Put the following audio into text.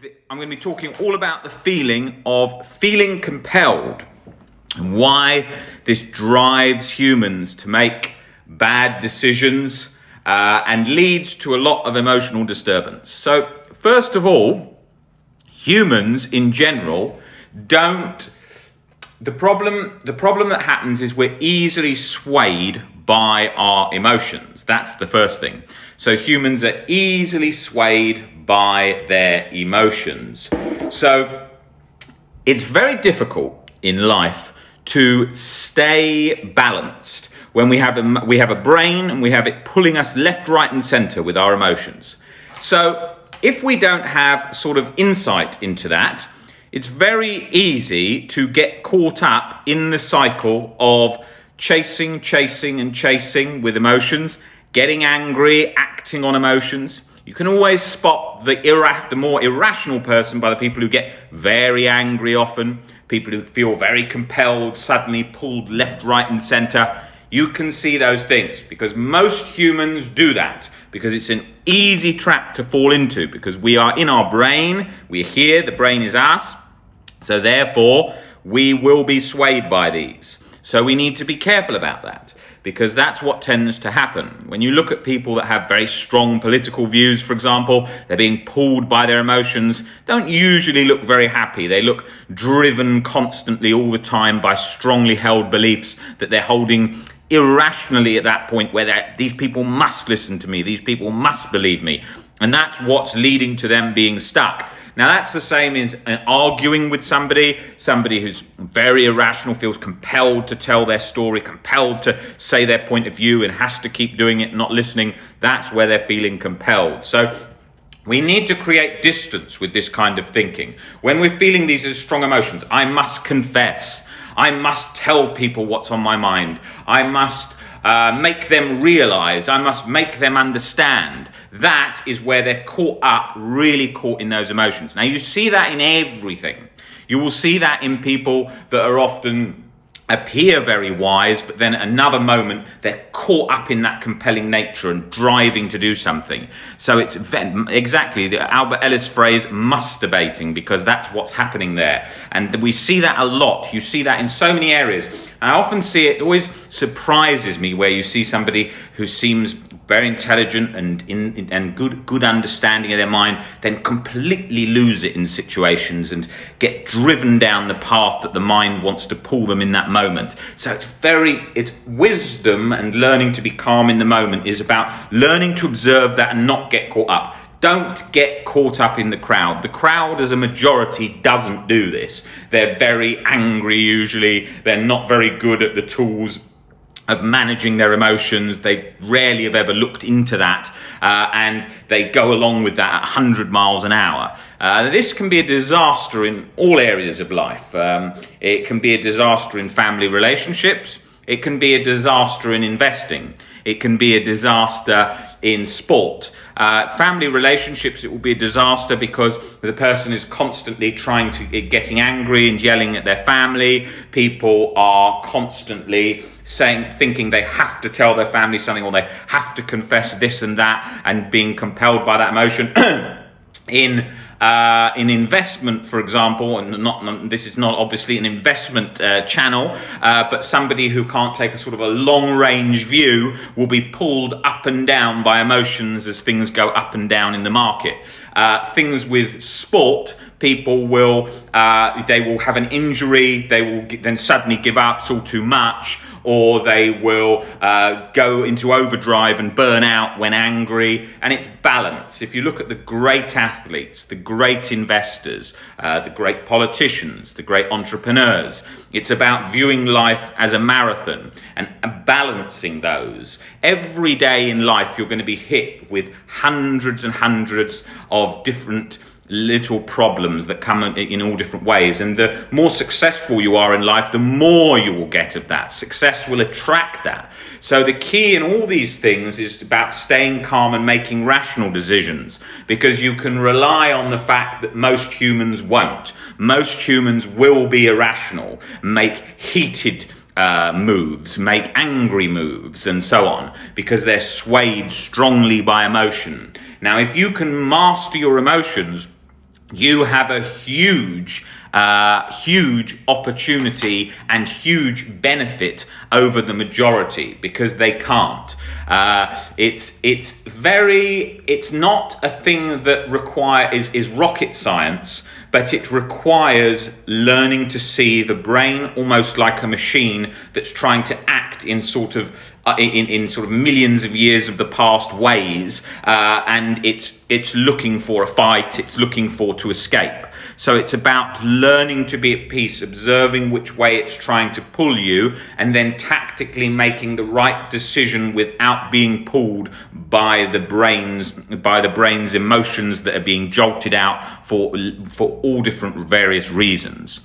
I'm going to be talking all about the feeling of feeling compelled and why this drives humans to make bad decisions and leads to a lot of emotional disturbance. So, first of all, humans in general don't. The problem that happens is we're easily swayed by our emotions. That's the first thing. So humans are easily swayed by their emotions. So it's very difficult in life to stay balanced when we have a brain and we have it pulling us left, right, and center with our emotions. So if we don't have sort of insight into that, it's very easy to get caught up in the cycle of chasing with emotions, getting angry, acting on emotions. You can always spot the more irrational person by the people who get very angry often, people who feel very compelled, suddenly pulled left, right, and center. You can see those things because most humans do that because it's an easy trap to fall into because we are in our brain, we're here, the brain is us. So therefore, we will be swayed by these. So we need to be careful about that because that's what tends to happen. When you look at people that have very strong political views, for example, they're being pulled by their emotions, don't usually look very happy. They look driven constantly all the time by strongly held beliefs that they're holding irrationally at that point where these people must listen to me, these people must believe me. And that's what's leading to them being stuck. Now that's the same as arguing with somebody who's very irrational, feels compelled to tell their story, compelled to say their point of view and has to keep doing it, not listening. That's where they're feeling compelled. So we need to create distance with this kind of thinking. When we're feeling these as strong emotions, I must confess, I must tell people what's on my mind, I must make them realize, I must make them understand. That is where they're really caught in those emotions. Now you see that in everything. You will see that in people that are often appear very wise, but then at another moment they're caught up in that compelling nature and driving to do something. So it's exactly the Albert Ellis phrase, masturbating, because that's what's happening there. And we see that a lot. You see that in so many areas. I often see it always surprises me where you see somebody who seems very intelligent and good understanding of their mind, then completely lose it in situations and get driven down the path that the mind wants to pull them in that moment. So it's wisdom, and learning to be calm in the moment is about learning to observe that and not get caught up. Don't get caught up in the crowd. The crowd as a majority doesn't do this. They're very angry usually. They're not very good at the tools of managing their emotions. They rarely have ever looked into that, and they go along with that at 100 miles an hour. This can be a disaster in all areas of life. It can be a disaster in family relationships. It can be a disaster in investing. It can be a disaster in sport. Family relationships, it will be a disaster because the person is constantly getting angry and yelling at their family. People are constantly thinking they have to tell their family something, or they have to confess this and that, and being compelled by that emotion. In investment, for example, and this is not obviously an investment channel, but somebody who can't take a sort of a long-range view will be pulled up and down by emotions as things go up and down in the market. Things with sport, people will have an injury, they will then suddenly give up, it's all too much, or they will go into overdrive and burn out when angry. And it's balance. If you look at the great athletes, the great investors, the great politicians, the great entrepreneurs, it's about viewing life as a marathon and balancing those. Every day in life you're going to be hit with hundreds and hundreds of different little problems that come in all different ways, and the more successful you are in life, the more you will get of that. Success will attract that. So the key in all these things is about staying calm and making rational decisions, because you can rely on the fact that most humans won't. Most humans will be irrational, make heated moves, make angry moves, and so on, because they're swayed strongly by emotion. Now, if you can master your emotions, you have a huge opportunity and huge benefit over the majority, because they can't. It's not a thing that is rocket science, but it requires learning to see the brain almost like a machine that's trying to act in sort of millions of years of the past ways, and it's looking for a fight, it's looking for to escape. So it's about learning to be at peace, observing which way it's trying to pull you, and then tactically making the right decision without being pulled by the brain's emotions that are being jolted out for all different various reasons.